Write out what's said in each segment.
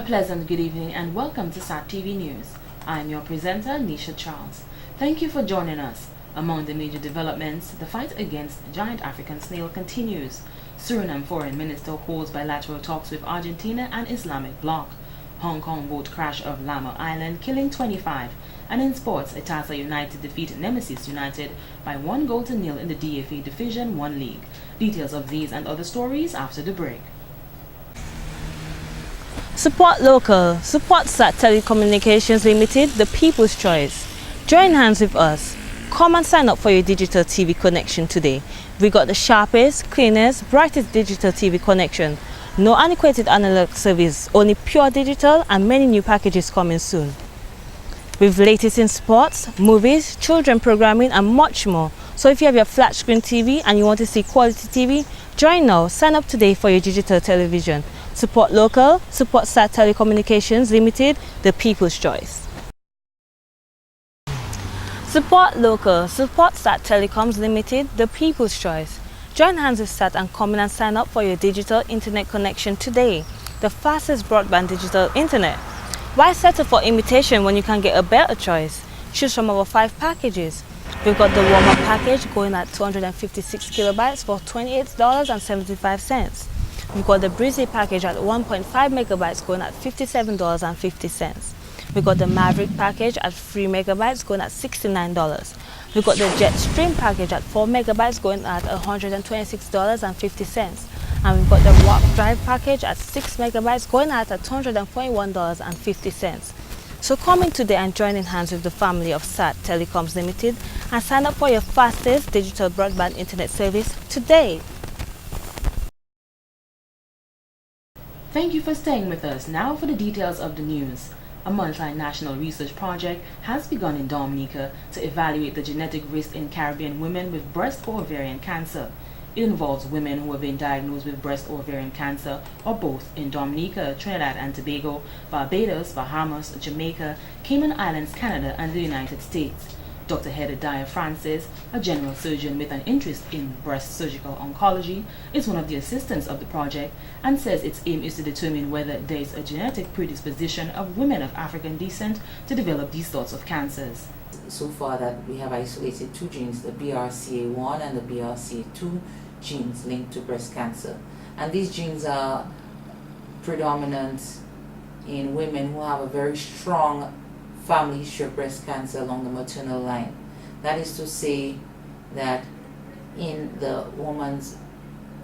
pleasant good evening and welcome to SAT TV News. I am your presenter, Nisha Charles. Thank you for joining us. Among the major developments, the fight against giant African snail continues. Suriname Foreign Minister holds bilateral talks with Argentina and Islamic bloc. Hong Kong boat crash off Lamma Island, killing 25. And in sports, Etasa United defeat Nemesis United by 1-0 in the DFA Division 1 League. Details of these and other stories after the break. Support local. Support SAT Telecommunications Limited, the people's choice. Join hands with us. Come and sign up for your digital TV connection today. We got the sharpest, cleanest, brightest digital TV connection. No antiquated analog service, only pure digital and many new packages coming soon. With latest in sports, movies, children programming and much more. So if you have your flat screen TV and you want to see quality TV, join now. Sign up today for your digital television. Support local, support SAT Telecommunications Limited, the people's choice. Support local, support SAT Telecoms Limited, the people's choice. Join hands with SAT and come in and sign up for your digital internet connection today. The fastest broadband digital internet. Why settle for imitation when you can get a better choice? Choose from our 5 packages. We've got the warm-up package going at 256 kilobytes for $28.75. We've got the Breezy package at 1.5 megabytes going at $57.50. We've got the Maverick package at 3 megabytes going at $69. We've got the Jetstream package at 4 megabytes going at $126.50. And we've got the Warp Drive package at 6 megabytes going at $241.50. So come in today and join in hands with the family of SAT Telecoms Limited and sign up for your fastest digital broadband internet service today. Thank you for staying with us. Now for the details of the news. A multinational research project has begun in Dominica to evaluate the genetic risk in Caribbean women with breast or ovarian cancer. It involves women who have been diagnosed with breast or ovarian cancer or both in Dominica, Trinidad and Tobago, Barbados, Bahamas, Jamaica, Cayman Islands, Canada and the United States. Dr. Heather Dyer Francis, a general surgeon with an interest in breast surgical oncology, is one of the assistants of the project and says its aim is to determine whether there is a genetic predisposition of women of African descent to develop these sorts of cancers. So far that we have isolated 2 genes, the BRCA1 and the BRCA2 genes linked to breast cancer. And these genes are predominant in women who have a very strong family history of breast cancer along the maternal line. That is to say that in the woman's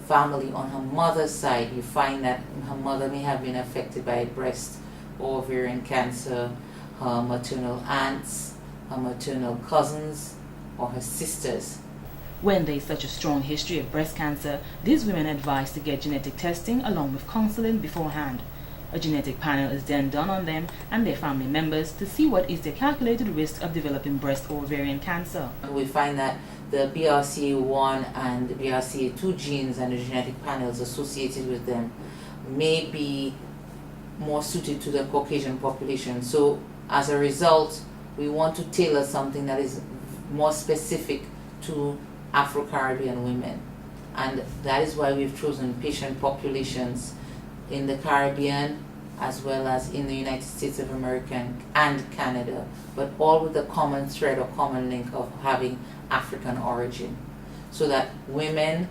family on her mother's side, you find that her mother may have been affected by breast or ovarian cancer, her maternal aunts, her maternal cousins, or her sisters. When there is such a strong history of breast cancer, these women are advised to get genetic testing along with counseling beforehand. A genetic panel is then done on them and their family members to see what is their calculated risk of developing breast or ovarian cancer. We find that the BRCA1 and the BRCA2 genes and the genetic panels associated with them may be more suited to the Caucasian population. So as a result, we want to tailor something that is more specific to Afro-Caribbean women. And that is why we've chosen patient populations in the Caribbean as well as in the United States of America and Canada, but all with the common thread or common link of having African origin. So that women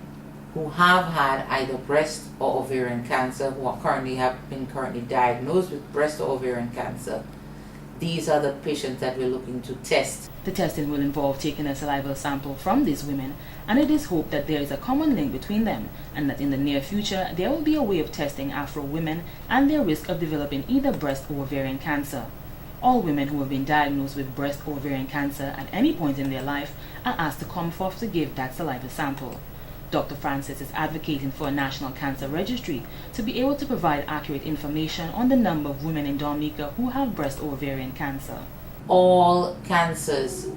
who have had either breast or ovarian cancer, who are have been currently diagnosed with breast or ovarian cancer, these are the patients that we're looking to test. The testing will involve taking a saliva sample from these women, and it is hoped that there is a common link between them and that in the near future there will be a way of testing Afro women and their risk of developing either breast or ovarian cancer. All women who have been diagnosed with breast or ovarian cancer at any point in their life are asked to come forth to give that saliva sample. Dr. Francis is advocating for a national cancer registry to be able to provide accurate information on the number of women in Dominica who have breast or ovarian cancer. All cancers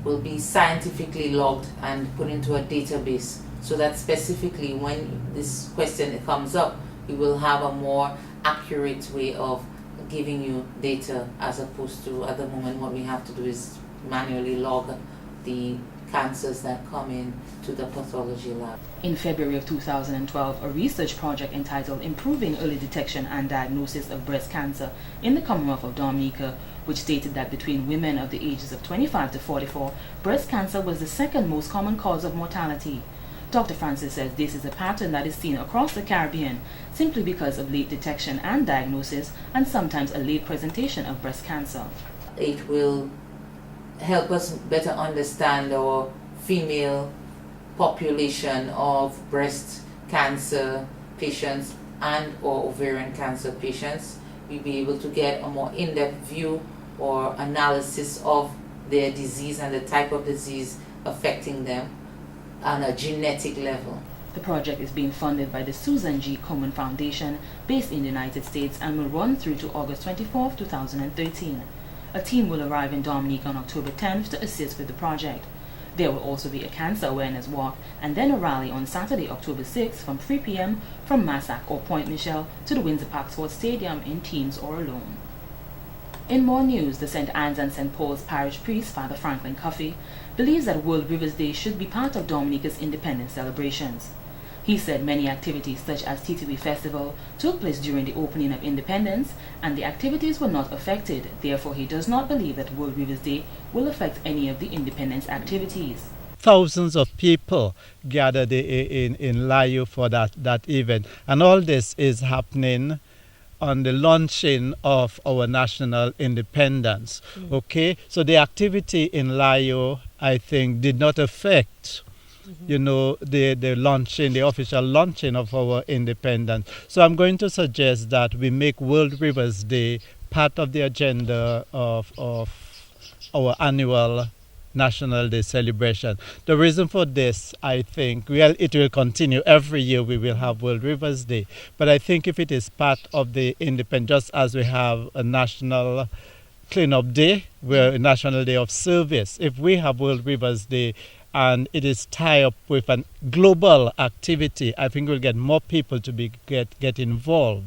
will be scientifically logged and put into a database so that specifically when this question comes up, we will have a more accurate way of giving you data, as opposed to at the moment what we have to do is manually log the cancers that come in to the pathology lab. In February of 2012, a research project entitled Improving Early Detection and Diagnosis of Breast Cancer in the Commonwealth of Dominica, which stated that between women of the ages of 25 to 44, breast cancer was the second most common cause of mortality. Dr. Francis says this is a pattern that is seen across the Caribbean simply because of late detection and diagnosis and sometimes a late presentation of breast cancer. It will help us better understand our female population of breast cancer patients and or ovarian cancer patients. We'll be able to get a more in-depth view or analysis of their disease and the type of disease affecting them on a genetic level. The project is being funded by the Susan G. Komen Foundation based in the United States and will run through to August 24, 2013. A team will arrive in Dominica on October 10th to assist with the project. There will also be a cancer awareness walk and then a rally on Saturday, October 6th from 3 p.m. from Massac or Point Michel to the Windsor Park Sports Stadium in teams or alone. In more news, the St. Anne's and St. Paul's parish priest, Father Franklin Cuffey, believes that World Rivers Day should be part of Dominica's independence celebrations. He said many activities such as Titiwi Festival took place during the opening of independence and the activities were not affected. Therefore, he does not believe that World Rivers Day will affect any of the independence activities. Thousands of people gathered in Layo for that event, and all this is happening on the launching of our national independence. Okay, so the activity in Layo, I think, did not affect the launching, the official launching of our independence. So I'm going to suggest that we make World Rivers Day part of the agenda of our annual National Day celebration. The reason for this, I think, it will continue. Every year we will have World Rivers Day. But I think if it is part of the independence, just as we have a National Cleanup Day, we're a National Day of Service. If we have World Rivers Day, and it is tied up with a global activity, I think we'll get more people to get involved.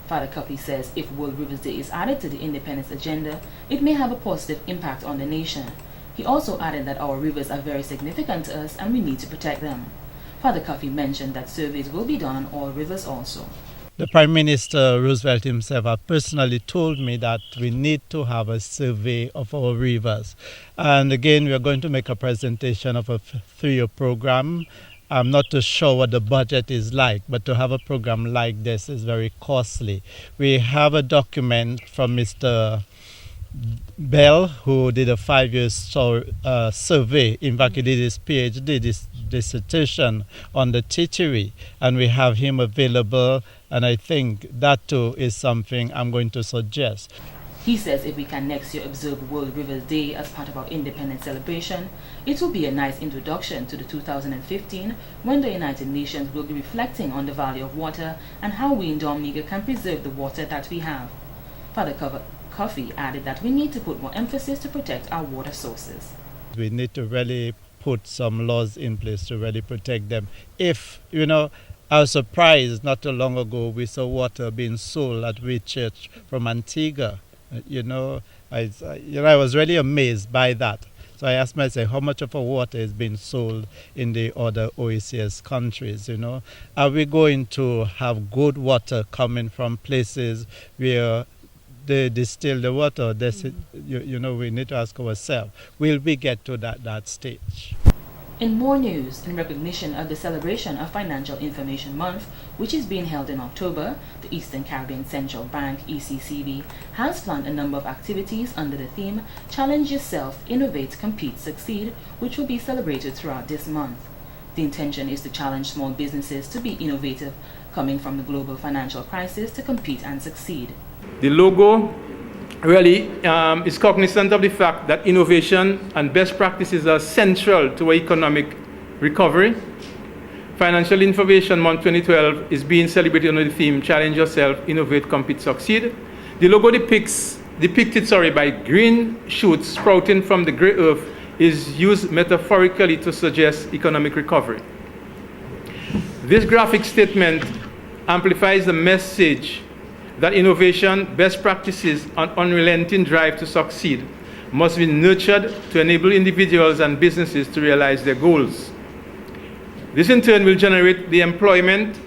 Father Cuffey says if World Rivers Day is added to the independence agenda, it may have a positive impact on the nation. He also added that our rivers are very significant to us and we need to protect them. Father Cuffey mentioned that surveys will be done on all rivers also. The Prime Minister Roosevelt himself personally told me that we need to have a survey of our rivers. And again, we are going to make a presentation of a 3-year program. I'm not too sure what the budget is like, but to have a program like this is very costly. We have a document from Mr. Bell, who did a 5-year survey. In fact, he did his PhD, this dissertation on the Titiwi, and we have him available, and I think that too is something I'm going to suggest. He says if we can next year observe World Rivers Day as part of our independence celebration, it will be a nice introduction to the 2015 when the United Nations will be reflecting on the value of water and how we in Dominica can preserve the water that we have. Father Cuffey added that we need to put more emphasis to protect our water sources. We need to really put some laws in place to really protect them. I was surprised not too long ago we saw water being sold at Whitchurch from Antigua. I was really amazed by that. So I asked myself, how much of our water is being sold in the other OECS countries? Are we going to have good water coming from places where they distill the water? We need to ask ourselves, will we get to that stage? In more news, in recognition of the celebration of Financial Information Month, which is being held in October, the Eastern Caribbean Central Bank, ECCB, has planned a number of activities under the theme Challenge Yourself, Innovate, Compete, Succeed, which will be celebrated throughout this month. The intention is to challenge small businesses to be innovative, coming from the global financial crisis to compete and succeed. The logo really is cognizant of the fact that innovation and best practices are central to our economic recovery. Financial Information Month 2012 is being celebrated under the theme Challenge Yourself, Innovate, Compete, Succeed. The logo depicted by green shoots sprouting from the grey earth is used metaphorically to suggest economic recovery. This graphic statement amplifies the message that innovation, best practices, and unrelenting drive to succeed must be nurtured to enable individuals and businesses to realize their goals. This in turn will generate the employment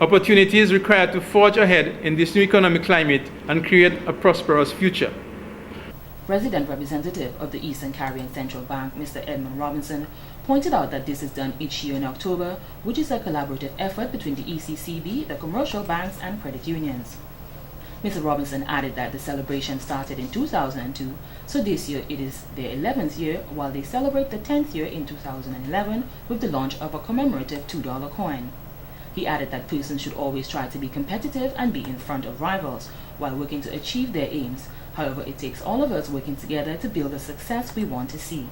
opportunities required to forge ahead in this new economic climate and create a prosperous future. Resident representative of the Eastern Caribbean Central Bank, Mr. Edmund Robinson, pointed out that this is done each year in October, which is a collaborative effort between the ECCB, the commercial banks, and credit unions. Mr. Robinson added that the celebration started in 2002, so this year it is their 11th year, while they celebrate the 10th year in 2011 with the launch of a commemorative $2 coin. He added that persons should always try to be competitive and be in front of rivals while working to achieve their aims. However, it takes all of us working together to build the success we want to see.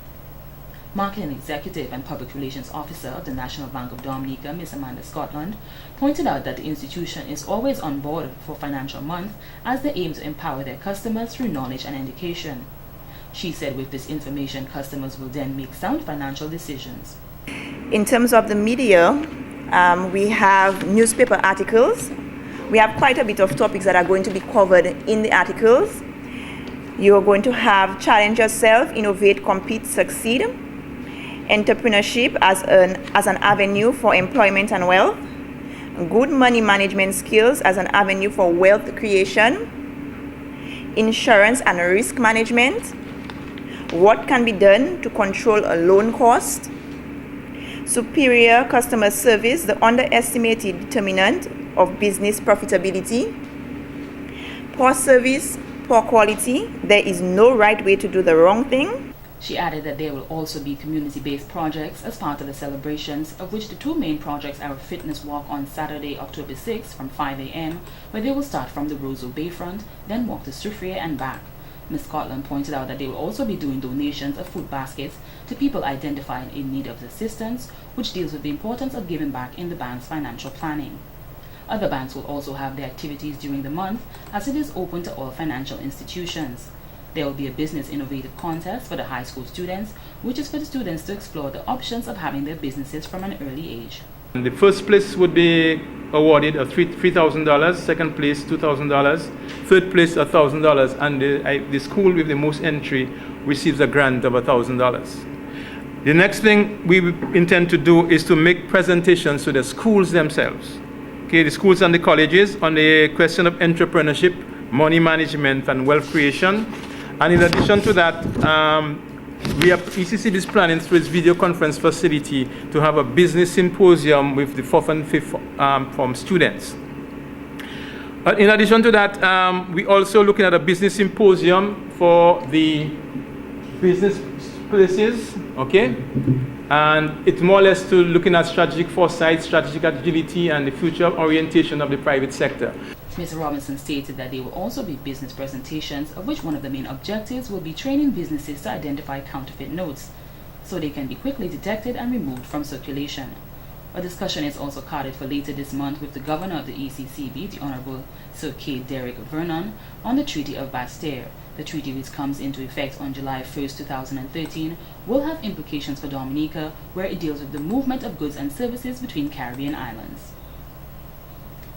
Marketing Executive and Public Relations Officer of the National Bank of Dominica, Ms. Amanda Scotland, pointed out that the institution is always on board for Financial Month as they aim to empower their customers through knowledge and education. She said with this information, customers will then make sound financial decisions. In terms of the media, we have newspaper articles. We have quite a bit of topics that are going to be covered in the articles. You're going to have challenge yourself, innovate, compete, succeed. Entrepreneurship as an avenue for employment and wealth. Good money management skills as an avenue for wealth creation. Insurance and risk management. What can be done to control a loan cost. Superior customer service, the underestimated determinant of business profitability. Poor service, poor quality, there is no right way to do the wrong thing. She added that there will also be community-based projects as part of the celebrations, of which the two main projects are a fitness walk on Saturday, October 6th from 5 a.m., where they will start from the Roseau Bayfront, then walk to Soufriere and back. Ms. Scotland pointed out that they will also be doing donations of food baskets to people identified in need of assistance, which deals with the importance of giving back in the bank's financial planning. Other banks will also have their activities during the month, as it is open to all financial institutions. There will be a business innovative contest for the high school students, which is for the students to explore the options of having their businesses from an early age. The first place would be awarded $3,000, second place $2,000, third place $1,000, and the school with the most entry receives a grant of $1,000. The next thing we intend to do is to make presentations to the schools themselves. Okay, the schools and the colleges on the question of entrepreneurship, money management, and wealth creation. And in addition to that, ECCB is planning through its video conference facility to have a business symposium with the 4th and 5th form students. In addition to that, we're also looking at a business symposium for the business places, okay? And it's more or less to looking at strategic foresight, strategic agility, and the future orientation of the private sector. Mr. Robinson stated that there will also be business presentations, of which one of the main objectives will be training businesses to identify counterfeit notes, so they can be quickly detected and removed from circulation. A discussion is also carded for later this month with the Governor of the ECCB, the Honorable Sir K. Derek Vernon, on the Treaty of Basse-Terre. The treaty, which comes into effect on July 1st, 2013, will have implications for Dominica, where it deals with the movement of goods and services between Caribbean islands.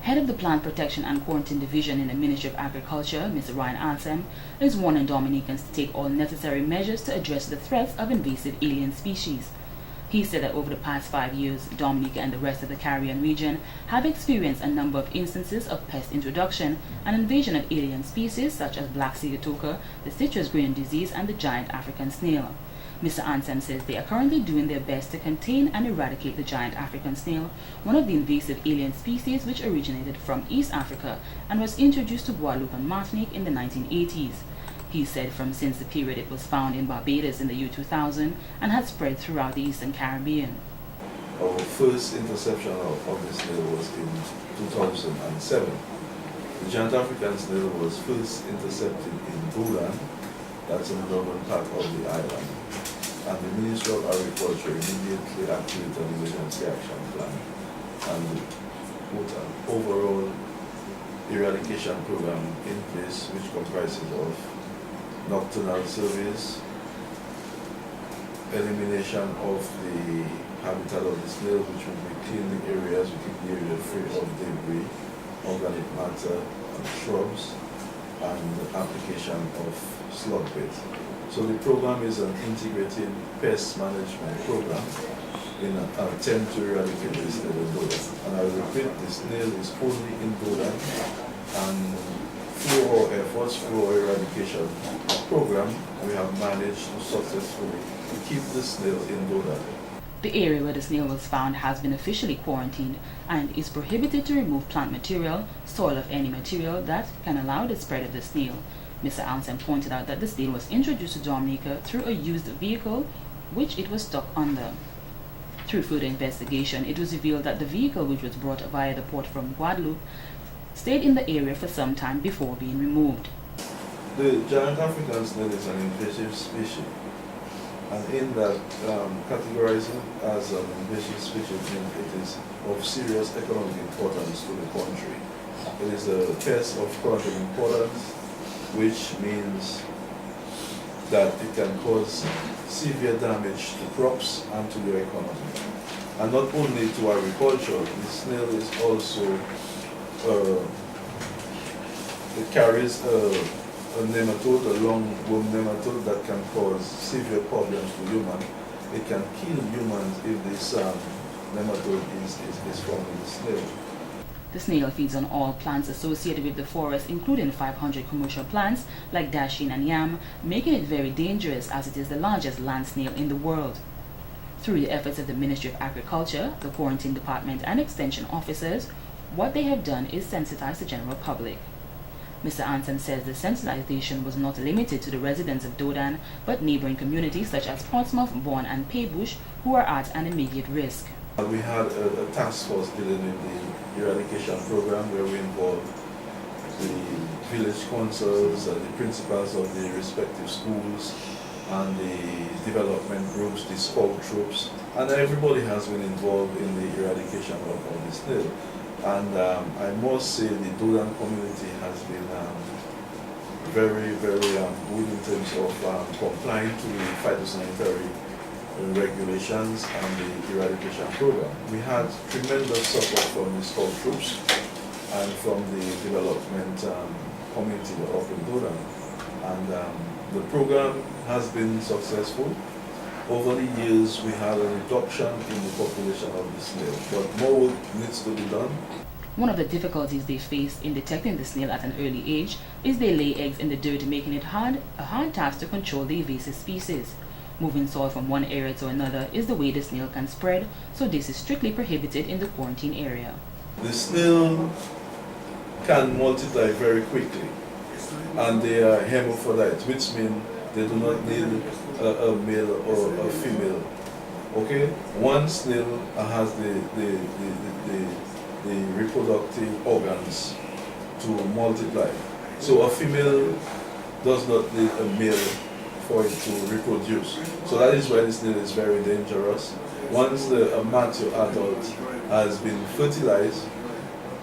Head of the Plant Protection and Quarantine Division in the Ministry of Agriculture, Mr. Ryan Ansem, is warning Dominicans to take all necessary measures to address the threats of invasive alien species. He said that over the past 5 years, Dominica and the rest of the Caribbean region have experienced a number of instances of pest introduction and invasion of alien species such as black sigatoka, the citrus grain disease, and the giant African snail. Mr. Ansem says they are currently doing their best to contain and eradicate the giant African snail, one of the invasive alien species which originated from East Africa and was introduced to Guadeloupe and Martinique in the 1980s. He said since the period it was found in Barbados in the year 2000 and had spread throughout the Eastern Caribbean. Our first interception of the snail was in 2007. The giant African snail was first intercepted in Boulan, that's in the northern part of the island. And the Ministry of Agriculture immediately activated an emergency action plan and put an overall eradication program in place, which comprises of nocturnal surveys, elimination of the habitat of the snail, which will be cleaning areas, we keep the area free of debris, organic matter, and shrubs, and application of slug bait. So the program is an integrated pest management program in an attempt to eradicate the snail in Dodan. And I repeat, the snail is only in Dodan, and through our efforts, through our eradication program, we have managed to successfully keep the snail in Dodan. The area where the snail was found has been officially quarantined and is prohibited to remove plant material, soil of any material that can allow the spread of the snail. Mr. Anson pointed out that the snail was introduced to Dominica through a used vehicle which it was stuck under. Through further investigation, it was revealed that the vehicle, which was brought via the port from Guadeloupe, stayed in the area for some time before being removed. The giant African snail is an invasive species, and in that categorizing as an invasive species means it is of serious economic importance to the country. It is a pest of economic importance, which means that it can cause severe damage to crops and to your economy. And not only to agriculture, the snail is also, it carries a nematode, a lungworm nematode that can cause severe problems to humans. It can kill humans if this nematode is found in the snail. The snail feeds on all plants associated with the forest, including 500 commercial plants like dasheen and yam, making it very dangerous as it is the largest land snail in the world. Through the efforts of the Ministry of Agriculture, the Quarantine Department and Extension officers, what they have done is sensitize the general public. Mr. Anson says the sensitization was not limited to the residents of Dodan, but neighboring communities such as Portsmouth, Bourne and Paybush, who are at an immediate risk. We had a task force dealing with the eradication program where we involved the village councils, the principals of the respective schools, and the development groups, the scout troops, and everybody has been involved in the eradication of the snail. And I must say the Dodan community has been very, very good in terms of complying to the phytosanitary regulations and the eradication program. We had tremendous support from the scout troops and from the development community of Dodan. And the program has been successful. Over the years, we had a reduction in the population of the snail, but more work needs to be done. One of the difficulties they face in detecting the snail at an early age is they lay eggs in the dirt, making it a hard task to control the invasive species. Moving soil from one area to another is the way the snail can spread, so this is strictly prohibited in the quarantine area. The snail can multiply very quickly, and they are hermaphrodite, which means they do not need a male or a female. Okay, one snail has the reproductive organs to multiply. So a female does not need a male for it to reproduce. So that is why the snail is very dangerous. Once a mature adult has been fertilized,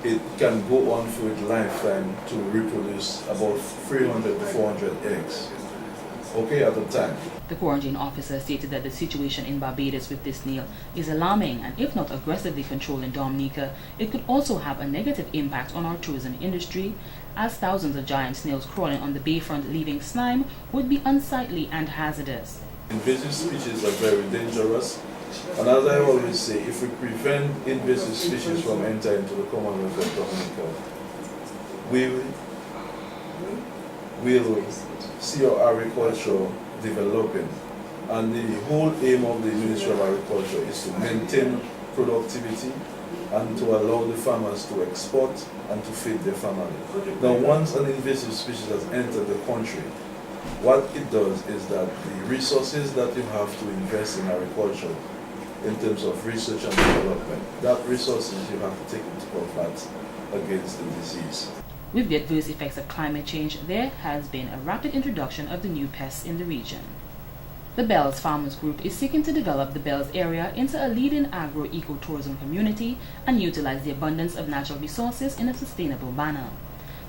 it can go on for its lifetime to reproduce about 300 to 400 eggs. Okay, at a time. The quarantine officer stated that the situation in Barbados with this snail is alarming, and if not aggressively controlled in Dominica, it could also have a negative impact on our tourism industry, as thousands of giant snails crawling on the bayfront leaving slime would be unsightly and hazardous. Invasive species are very dangerous, and as I always say, if we prevent invasive species from entering into the Commonwealth of Dominica, we will see our agriculture developing. And the whole aim of the Ministry of Agriculture is to maintain productivity and to allow the farmers to export and to feed their family. Now, once an invasive species has entered the country, what it does is that the resources that you have to invest in agriculture in terms of research and development, that resources you have to take into combat against the disease. With the adverse effects of climate change, there has been a rapid introduction of the new pests in the region. The Bells Farmers Group is seeking to develop the Bells area into a leading agro-ecotourism community and utilize the abundance of natural resources in a sustainable manner.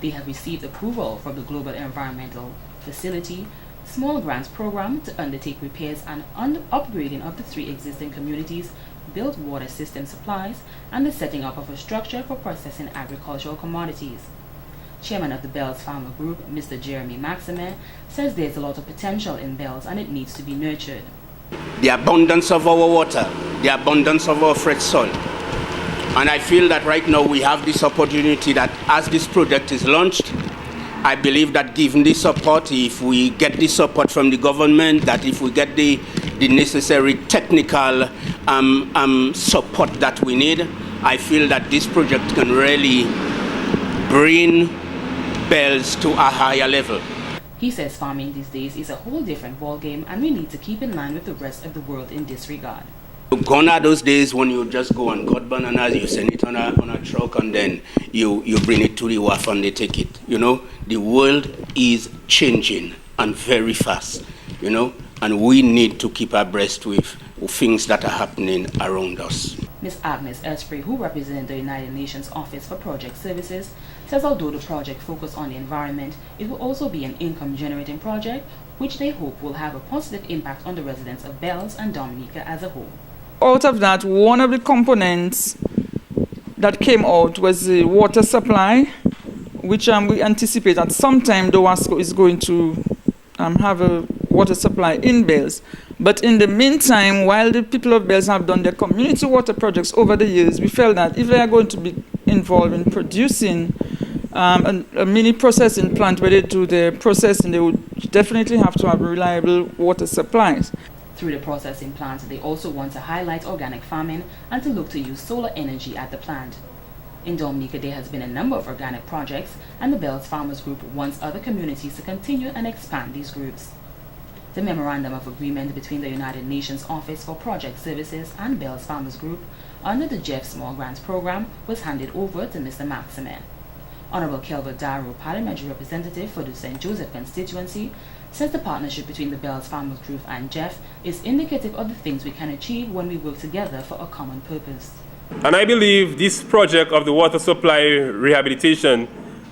They have received approval from the Global Environmental Facility Small Grants Program to undertake repairs and upgrading of the 3 existing communities, build water system supplies, and the setting up of a structure for processing agricultural commodities. Chairman of the Bells Farmer Group, Mr. Jeremy Maximin, says there's a lot of potential in Bells and it needs to be nurtured. The abundance of our water, the abundance of our fresh soil. And I feel that right now we have this opportunity that as this project is launched, I believe that given the support, if we get the support from the government, that if we get the necessary technical support that we need, I feel that this project can really bring Bells to a higher level. He says farming these days is a whole different ballgame and we need to keep in line with the rest of the world in this regard. Gone are those days when you just go and cut bananas, you send it on a truck and then you bring it to the wharf and they take it. You know, the world is changing and very fast, you know, and we need to keep abreast with things that are happening around us. Ms. Agnes Esprit, who represents the United Nations Office for Project Services, says although the project focuses on the environment, it will also be an income-generating project, which they hope will have a positive impact on the residents of Bells and Dominica as a whole. Out of that, one of the components that came out was the water supply, which we anticipate that sometime the WASCO is going to have a water supply in Bells. But in the meantime, while the people of Bells have done their community water projects over the years, we felt that if they are going to be involved in producing a mini processing plant where they do their processing, they would definitely have to have reliable water supplies. Through the processing plant, they also want to highlight organic farming and to look to use solar energy at the plant. In Dominica, there has been a number of organic projects, and the Bells Farmers Group wants other communities to continue and expand these groups. The Memorandum of Agreement between the United Nations Office for Project Services and Bells Farmers Group under the Jeff Small Grants Program was handed over to Mr. Maximin. Honorable Kelvin Darrow, parliamentary representative for the St. Joseph constituency, says the partnership between the Bells Farmers Group and Jeff is indicative of the things we can achieve when we work together for a common purpose. And I believe this project of the water supply rehabilitation,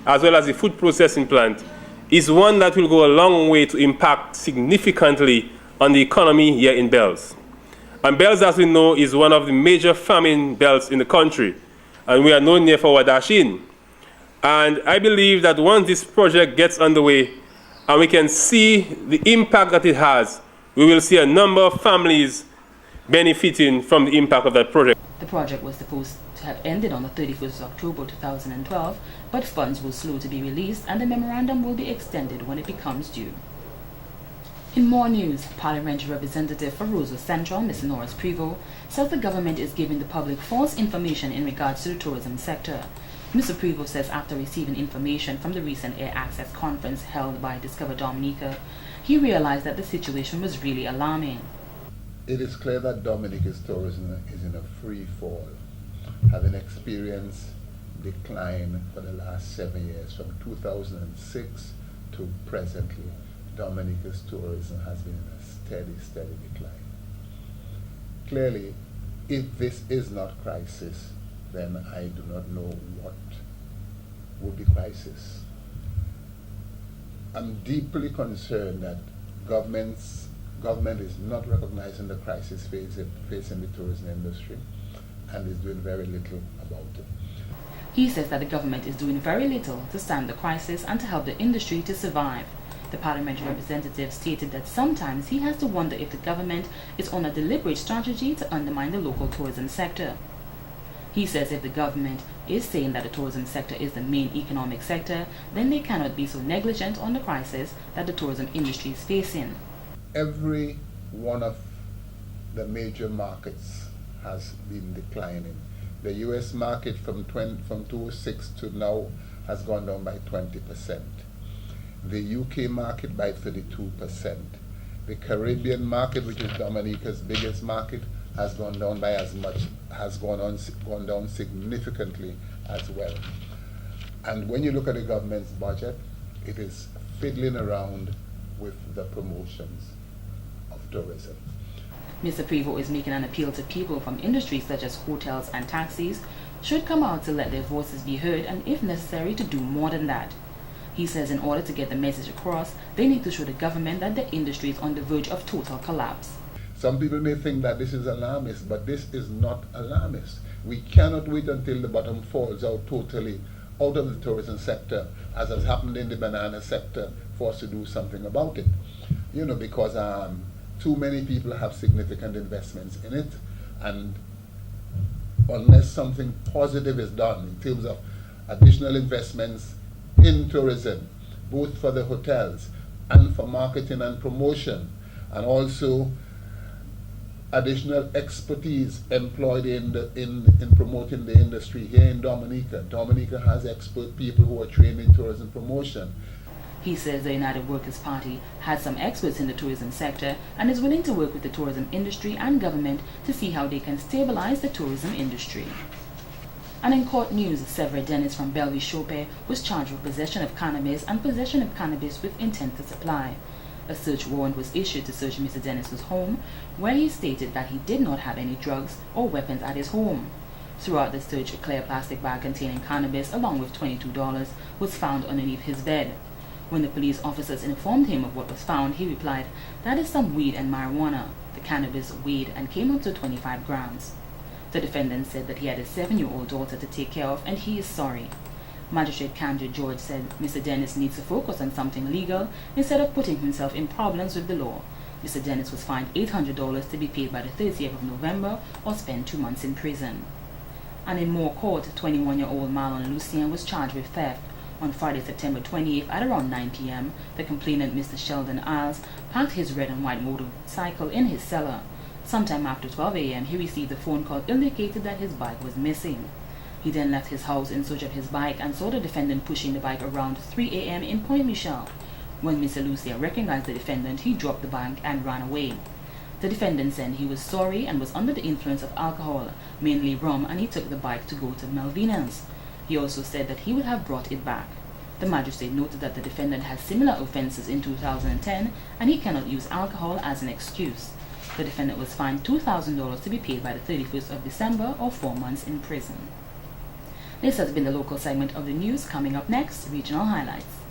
as well as the food processing plant, is one that will go a long way to impact significantly on the economy here in Bells. And Bells, as we know, is one of the major farming belts in the country, and we are known here for our dashin. And I believe that once this project gets underway, and we can see the impact that it has, we will see a number of families benefiting from the impact of that project. The project was supposed to have ended on the 31st of October 2012, but funds were slow to be released and the memorandum will be extended when it becomes due. In more news, Parliamentary Representative for Roseau Central, Ms. Norris Prevost, says the government is giving the public false information in regards to the tourism sector. Mr. Prevost says after receiving information from the recent Air Access conference held by Discover Dominica, he realized that the situation was really alarming. It is clear that Dominica's tourism is in a free fall, having experienced decline for the last 7 years. From 2006 to presently, Dominica's tourism has been in a steady decline. Clearly, if this is not crisis, then I do not know what would be crisis. I'm deeply concerned that government is not recognizing the crisis facing the tourism industry and is doing very little about it. He says that the government is doing very little to stand the crisis and to help the industry to survive. The parliamentary representative stated that sometimes he has to wonder if the government is on a deliberate strategy to undermine the local tourism sector. He says if the government is saying that the tourism sector is the main economic sector, then they cannot be so negligent on the crisis that the tourism industry is facing. Every one of the major markets has been declining. The US market from 2006 to now has gone down by 20%. The UK market by 32%. The Caribbean market, which is Dominica's biggest market, has gone down by as much, has gone down significantly as well. And when you look at the government's budget, it is fiddling around with the promotions of tourism. Mr. Prevost is making an appeal to people from industries such as hotels and taxis should come out to let their voices be heard and if necessary to do more than that. He says in order to get the message across, they need to show the government that the industry is on the verge of total collapse. Some people may think that this is alarmist, but this is not alarmist. We cannot wait until the bottom falls out totally out of the tourism sector, as has happened in the banana sector, for us to do something about it. You know, because too many people have significant investments in it, and unless something positive is done in terms of additional investments in tourism, both for the hotels and for marketing and promotion, and also additional expertise employed in promoting the industry here in Dominica. Dominica has expert people who are trained in tourism promotion. He says the United Workers' Party has some experts in the tourism sector and is willing to work with the tourism industry and government to see how they can stabilize the tourism industry. And in court news, Severin Dennis from Bellevue-Chopin was charged with possession of cannabis and possession of cannabis with intent to supply. A search warrant was issued to search Mr. Dennis's home, where he stated that he did not have any drugs or weapons at his home. Throughout the search, a clear plastic bag containing cannabis along with $22 was found underneath his bed. When the police officers informed him of what was found, he replied, "That is some weed and marijuana." The cannabis weighed and came up to 25 grams. The defendant said that he had a 7-year-old daughter to take care of and he is sorry. Magistrate Kandra George said Mr. Dennis needs to focus on something legal instead of putting himself in problems with the law. Mr. Dennis was fined $800 to be paid by the 30th of November or spend 2 months in prison. And in Moore Court, 21-year-old Marlon Lucien was charged with theft. On Friday, September 28th at around 9 p.m., the complainant, Mr. Sheldon Isles, parked his red and white motorcycle in his cellar. Sometime after 12 a.m., he received a phone call indicating that his bike was missing. He then left his house in search of his bike and saw the defendant pushing the bike around 3 a.m. in Point Michel. When Mr. Lucia recognized the defendant, he dropped the bike and ran away. The defendant said he was sorry and was under the influence of alcohol, mainly rum, and he took the bike to go to Malvinas. He also said that he would have brought it back. The magistrate noted that the defendant had similar offenses in 2010 and he cannot use alcohol as an excuse. The defendant was fined $2,000 to be paid by the 31st of December or 4 months in prison. This has been the local segment of the news. Coming up next, regional highlights.